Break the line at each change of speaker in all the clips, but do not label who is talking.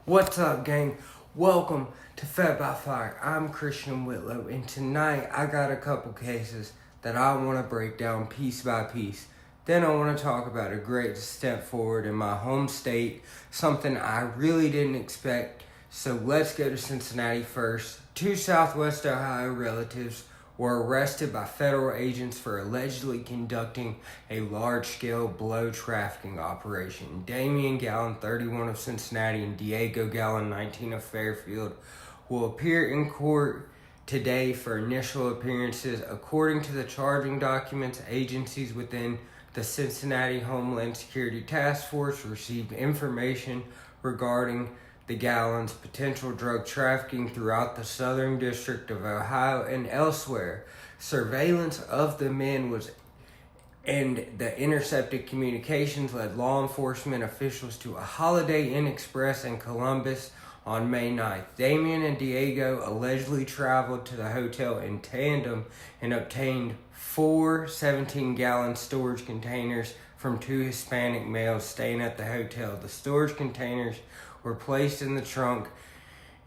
What's up, gang? Welcome to Fed by Fire. I'm Christian Whitlow, and tonight I got a couple cases that I want to break down piece by piece. Then I want to talk about a great step forward in my home state, something I really didn't expect. So let's go to Cincinnati first. Two Southwest Ohio relatives were arrested by federal agents for allegedly conducting a large-scale blow trafficking operation. Damian Gallen, 31 of Cincinnati, and Diego Gallen, 19 of Fairfield, will appear in court today for initial appearances. According to the charging documents, agencies within the Cincinnati Homeland Security Task Force received information regarding the Gallens' potential drug trafficking throughout the Southern District of Ohio and elsewhere. Surveillance of the men and the intercepted communications led law enforcement officials to a Holiday Inn Express in Columbus on May 9th. Damian and Diego allegedly traveled to the hotel in tandem and obtained four 17-gallon storage containers from two Hispanic males staying at the hotel. The storage containers were placed in the trunk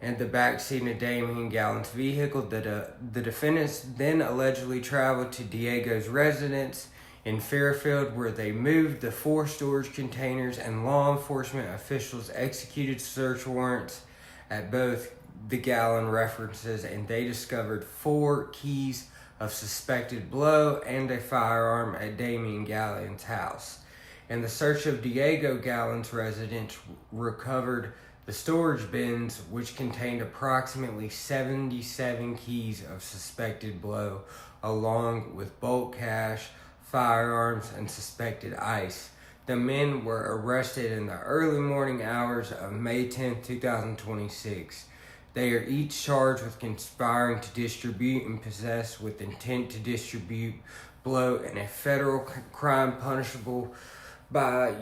and the back seat of Damian Gallen's vehicle. The defendants then allegedly traveled to Diego's residence in Fairfield, where they moved the four storage containers, and law enforcement officials executed search warrants at both the Gallen residences, and they discovered 4 keys of suspected blow and a firearm at Damian Gallen's house. And the search of Diego Gallen's residence recovered the storage bins, which contained approximately 77 keys of suspected blow, along with bulk cash, firearms, and suspected ice. The men were arrested in the early morning hours of May 10, 2026. They are each charged with conspiring to distribute and possess with intent to distribute blow in a federal crime punishable by,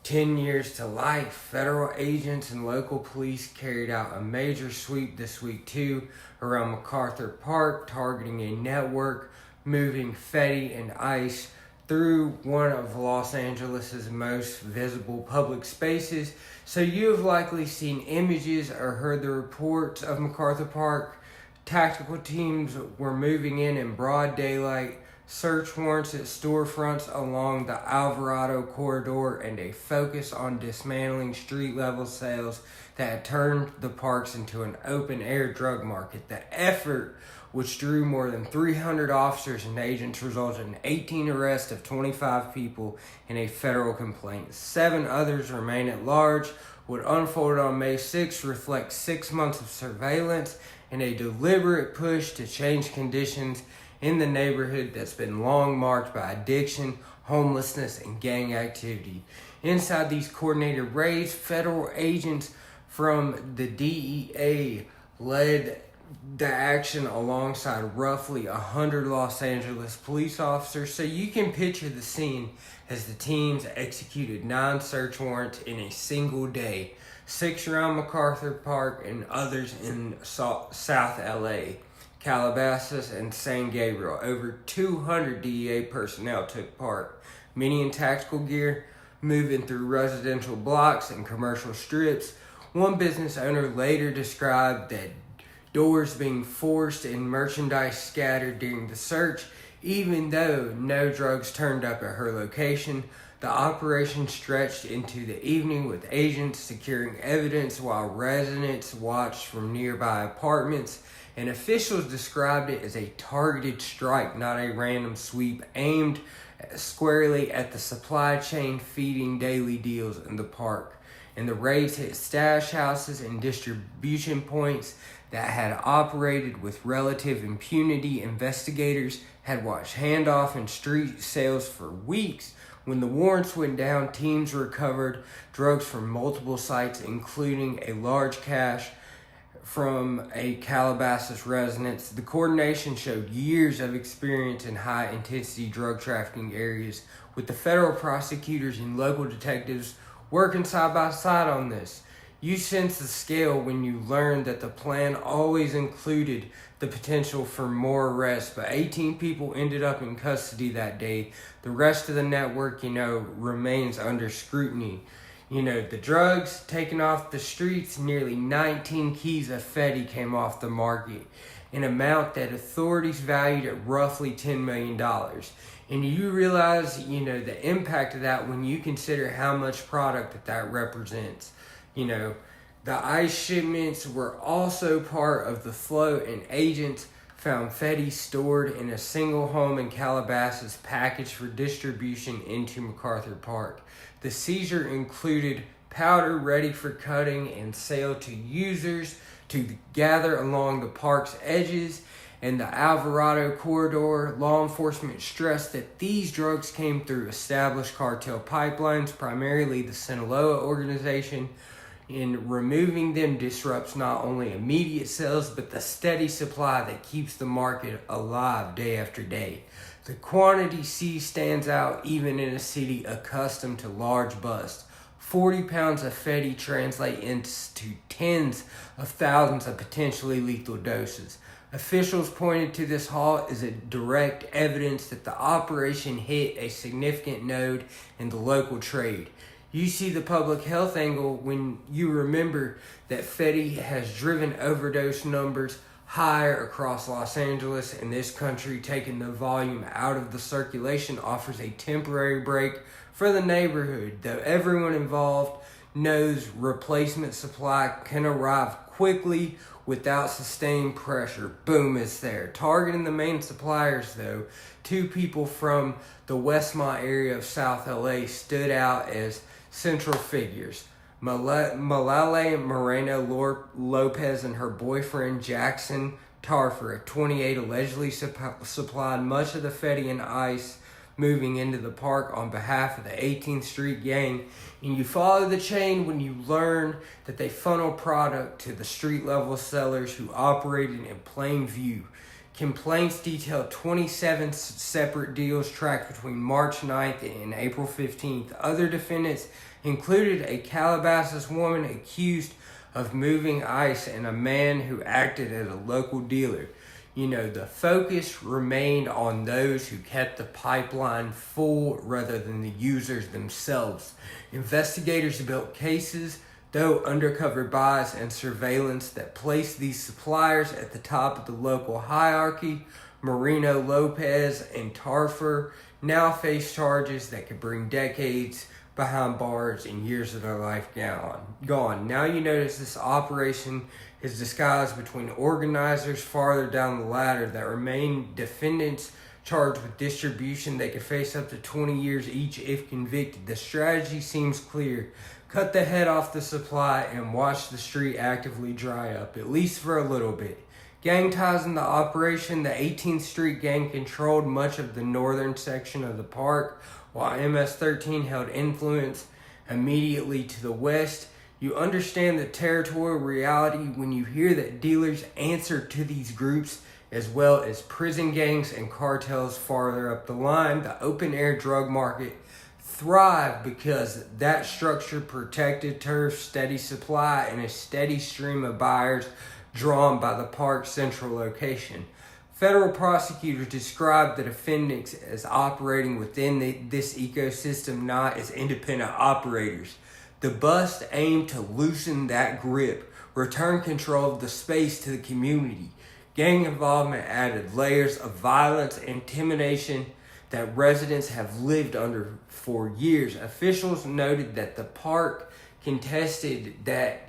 10 years to life. Federal agents and local police carried out a major sweep this week too around MacArthur Park, targeting a network moving confetti and ice through one of Los Angeles' most visible public spaces. So you have likely seen images or heard the reports of MacArthur Park. Tactical teams were moving in broad daylight, search warrants at storefronts along the Alvarado corridor, and a focus on dismantling street-level sales that had turned the parks into an open-air drug market. The effort, which drew more than 300 officers and agents, resulted in 18 arrests of 25 people and a federal complaint. 7 others remain at large. What unfolded on May 6th reflects 6 months of surveillance and a deliberate push to change conditions in the neighborhood that's been long marked by addiction, homelessness, and gang activity. Inside these coordinated raids, federal agents from the DEA led the action alongside roughly 100 Los Angeles police officers. So you can picture the scene as the teams executed 9 search warrants in a single day, 6 around MacArthur Park and others in South LA. Calabasas, and San Gabriel. Over 200 DEA personnel took part, many in tactical gear, moving through residential blocks and commercial strips. One business owner later described that doors being forced and merchandise scattered during the search, even though no drugs turned up at her location. The operation stretched into the evening, with agents securing evidence while residents watched from nearby apartments. And officials described it as a targeted strike, not a random sweep, aimed squarely at the supply chain feeding daily deals in the park. And the raids hit stash houses and distribution points that had operated with relative impunity. Investigators had watched handoff and street sales for weeks. When the warrants went down, teams recovered drugs from multiple sites, including a large cache from a Calabasas residence. The coordination showed years of experience in high-intensity drug trafficking areas, with the federal prosecutors and local detectives working side by side on this. You sense the scale when you learn that the plan always included the potential for more arrests, but 18 people ended up in custody that day. The rest of the network, remains under scrutiny. The drugs taken off the streets, nearly 19 keys of Fetty came off the market, an amount that authorities valued at roughly $10 million. And you realize, the impact of that when you consider how much product that represents. The ICE shipments were also part of the float, and agents found Fetty stored in a single home in Calabasas, packaged for distribution into MacArthur Park. The seizure included powder ready for cutting and sale to users to gather along the park's edges and the Alvarado corridor. Law enforcement stressed that these drugs came through established cartel pipelines, primarily the Sinaloa organization, and removing them disrupts not only immediate sales, but the steady supply that keeps the market alive day after day. The quantity seized stands out even in a city accustomed to large busts. 40 pounds of Fetty translate into tens of thousands of potentially lethal doses. Officials pointed to this haul as a direct evidence that the operation hit a significant node in the local trade. You see the public health angle when you remember that Fetty has driven overdose numbers higher across Los Angeles, and this country taking the volume out of the circulation offers a temporary break for the neighborhood, though everyone involved knows replacement supply can arrive quickly without sustained pressure. Boom, it's there. Targeting the main suppliers, though, two people from the Westmont area of South LA stood out as central figures. Malale Moreno Lopez and her boyfriend Jackson Tarfer, at 28, allegedly supplied much of the Fetty and ice moving into the park on behalf of the 18th Street Gang. And you follow the chain when you learn that they funnel product to the street level sellers who operated in plain view. Complaints detailed 27 separate deals tracked between March 9th and April 15th. Other defendants included a Calabasas woman accused of moving ice and a man who acted as a local dealer. The focus remained on those who kept the pipeline full rather than the users themselves. Investigators built cases, though undercover buys and surveillance, that placed these suppliers at the top of the local hierarchy. Moreno Lopez and Tarfer now face charges that could bring decades behind bars and years of their life gone. Now you notice this operation is disguised between organizers farther down the ladder that remain defendants charged with distribution. They could face up to 20 years each if convicted. The strategy seems clear. Cut the head off the supply and watch the street actively dry up, at least for a little bit. Gang ties in the operation. The 18th Street Gang controlled much of the northern section of the park, while MS-13 held influence immediately to the west. You understand the territorial reality when you hear that dealers answer to these groups, as well as prison gangs and cartels farther up the line. The open-air drug market thrived because that structure protected turf, steady supply, and a steady stream of buyers drawn by the park's central location. Federal prosecutors described the defendants as operating within this ecosystem, not as independent operators. The bust aimed to loosen that grip, return control of the space to the community. Gang involvement added layers of violence and intimidation that residents have lived under for years. Officials noted that the park contested that,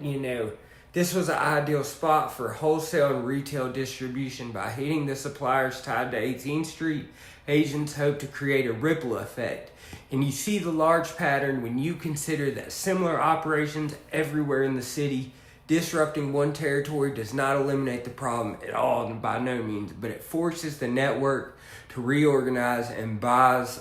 this was an ideal spot for wholesale and retail distribution. By hitting the suppliers tied to 18th Street, agents hoped to create a ripple effect. And you see the large pattern when you consider that similar operations everywhere in the city. Disrupting one territory does not eliminate the problem at all, and by no means, but it forces the network to reorganize and buys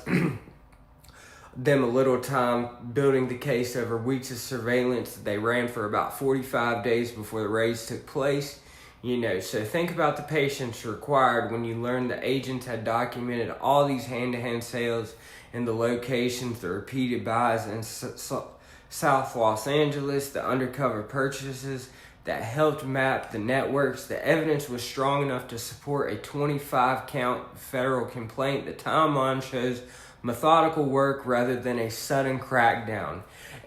them a little time. Building the case over weeks of surveillance, they ran for about 45 days before the raids took place. So think about the patience required when you learn the agents had documented all these hand-to-hand sales and the locations, the repeated buys in South Los Angeles, the undercover purchases that helped map the networks. The evidence was strong enough to support a 25-count federal complaint. The timeline shows methodical work rather than a sudden crackdown.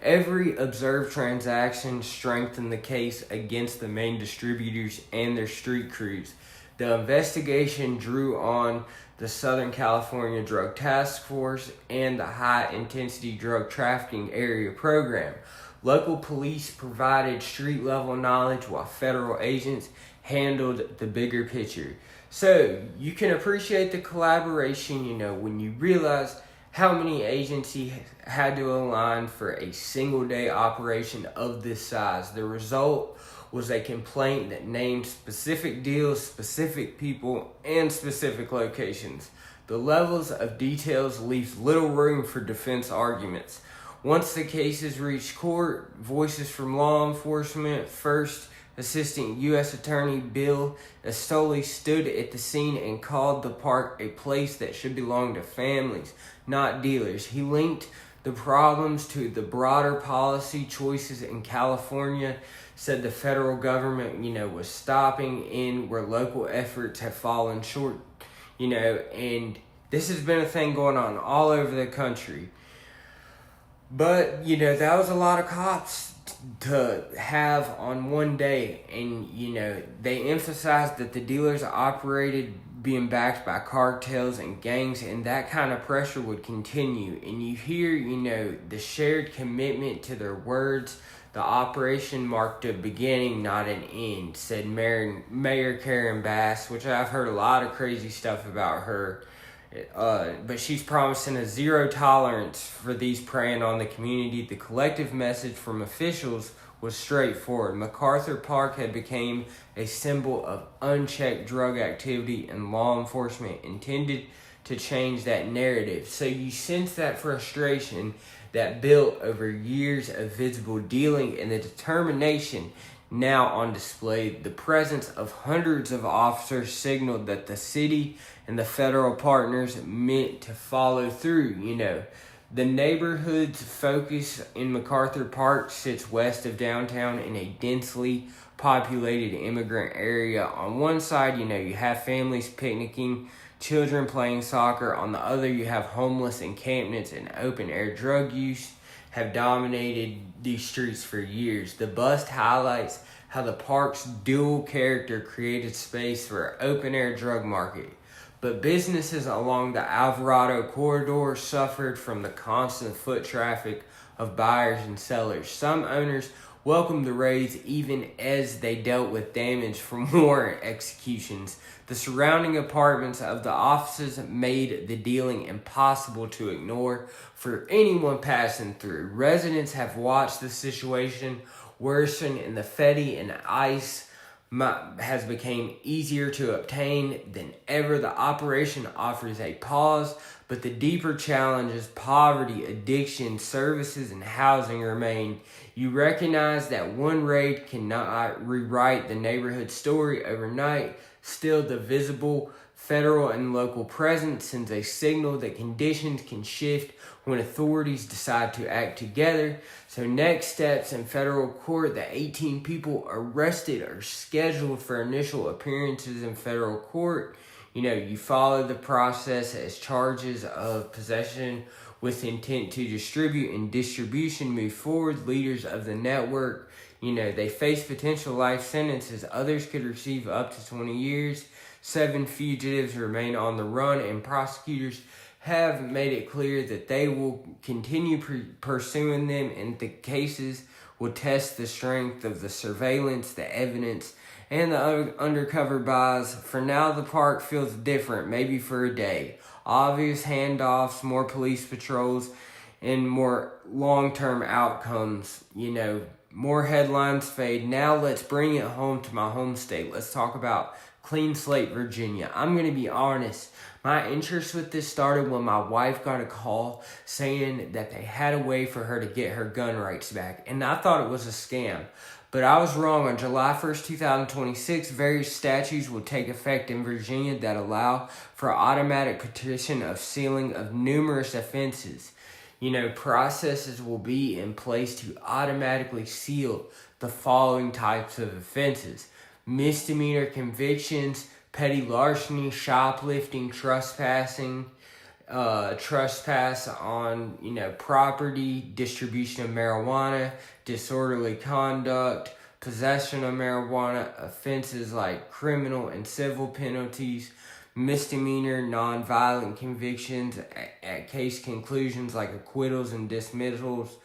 Every observed transaction strengthened the case against the main distributors and their street crews. The investigation drew on the Southern California Drug Task Force and the High Intensity Drug Trafficking Area Program. Local police provided street-level knowledge while federal agents handled the bigger picture. So, you can appreciate the collaboration, when you realize how many agencies had to align for a single-day operation of this size. The result was a complaint that named specific deals, specific people, and specific locations. The levels of details leaves little room for defense arguments. Once the cases reached court, voices from law enforcement, First Assistant U.S. Attorney Bill Estoli stood at the scene and called the park a place that should belong to families, not dealers. He linked the problems to the broader policy choices in California, said the federal government, was stopping in where local efforts have fallen short, and this has been a thing going on all over the country. But, that was a lot of cops to have on one day, and they emphasized that the dealers operated being backed by cartels and gangs, and that kind of pressure would continue. And you hear the shared commitment to their words. The operation marked a beginning, not an end, said Mayor Karen Bass, which I've heard a lot of crazy stuff about her. But she's promising a zero tolerance for these preying on the community. The collective message from officials was straightforward. MacArthur Park had become a symbol of unchecked drug activity, and law enforcement intended to change that narrative. So you sense that frustration that built over years of visible dealing and the determination now on display. The presence of hundreds of officers signaled that the city and the federal partners meant to follow through. The neighborhood's focus in MacArthur Park sits west of downtown in a densely populated immigrant area. On one side, you have families picnicking, children playing soccer. On the other, you have homeless encampments, and open-air drug use have dominated these streets for years. The bust highlights how the park's dual character created space for an open-air drug market. But businesses along the Alvarado corridor suffered from the constant foot traffic of buyers and sellers. Some owners welcomed the raids even as they dealt with damage from warrant executions. The surrounding apartments of the offices made the dealing impossible to ignore for anyone passing through. Residents have watched the situation worsen, and the Fetty and ice has become easier to obtain than ever. The operation offers a pause, but the deeper challenges, poverty, addiction, services, and housing remain. You recognize that one raid cannot rewrite the neighborhood story overnight. Still, the visible federal and local presence sends a signal that conditions can shift when authorities decide to act together. So next steps in federal court, the 18 people arrested are scheduled for initial appearances in federal court. You follow the process as charges of possession with intent to distribute and distribution move forward. Leaders of the network, they face potential life sentences. Others could receive up to 20 years. 7 fugitives remain on the run, and prosecutors have made it clear that they will continue pursuing them, and the cases will test the strength of the surveillance, the evidence, and the undercover buys. For now, the park feels different, maybe for a day. Obvious handoffs, more police patrols, and more long-term outcomes. More headlines fade. Now let's bring it home to my home state. Let's talk about Clean Slate, Virginia. I'm going to be honest. My interest with this started when my wife got a call saying that they had a way for her to get her gun rights back. And I thought it was a scam. But I was wrong. On July 1st, 2026, various statutes will take effect in Virginia that allow for automatic petition of sealing of numerous offenses. Processes will be in place to automatically seal the following types of offenses: misdemeanor convictions, petty larceny, shoplifting, trespassing, trespass on, property, distribution of marijuana, disorderly conduct, possession of marijuana, offenses like criminal and civil penalties, misdemeanor, non-violent convictions at case conclusions like acquittals and dismissals,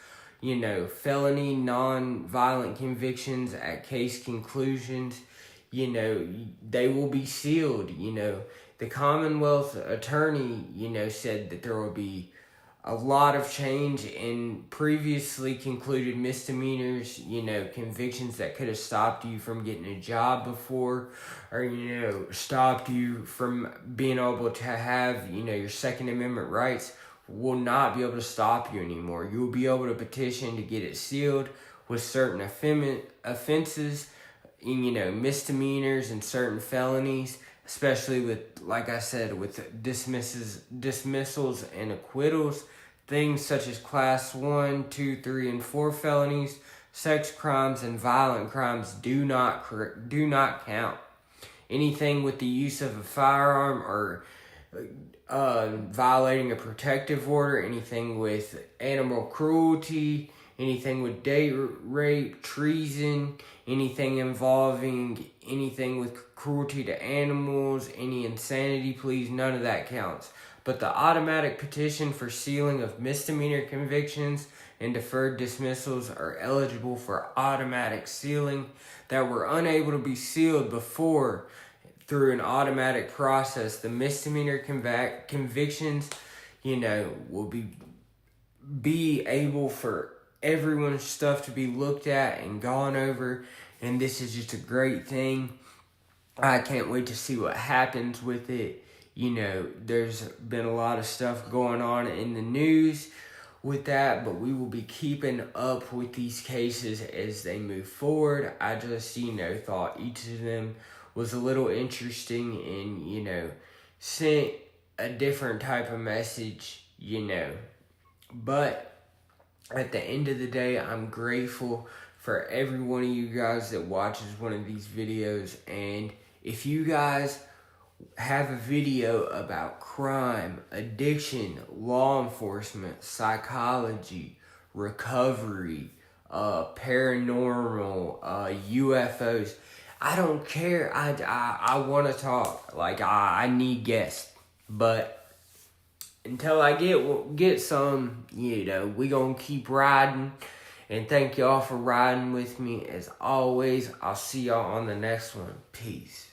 felony, non-violent convictions at case conclusions, they will be sealed. The Commonwealth Attorney, said that there will be a lot of change in previously concluded misdemeanors, convictions that could have stopped you from getting a job before, or, stopped you from being able to have, your Second Amendment rights, will not be able to stop you anymore. You will be able to petition to get it sealed with certain offenses, misdemeanors and certain felonies, especially with, like I said, with dismissals and acquittals. Things such as class 1, 2, 3, and 4 felonies, sex crimes, and violent crimes do not count. Anything with the use of a firearm or violating a protective order, anything with animal cruelty, anything with date rape, treason, anything involving anything with cruelty to animals, any insanity pleas, none of that counts. But the automatic petition for sealing of misdemeanor convictions and deferred dismissals are eligible for automatic sealing that were unable to be sealed before through an automatic process. The misdemeanor convictions, will be able for everyone's stuff to be looked at and gone over, and this is just a great thing. I can't wait to see what happens with it. There's been a lot of stuff going on in the news with that, but we will be keeping up with these cases as they move forward. I just, thought each of them was a little interesting and, sent a different type of message, But at the end of the day, I'm grateful for every one of you guys that watches one of these videos. And if you guys have a video about crime, addiction, law enforcement, psychology, recovery, paranormal, UFOs, I don't care. I want to talk. I need guests. But until I get some, we gonna keep riding. And thank y'all for riding with me. As always, I'll see y'all on the next one. Peace.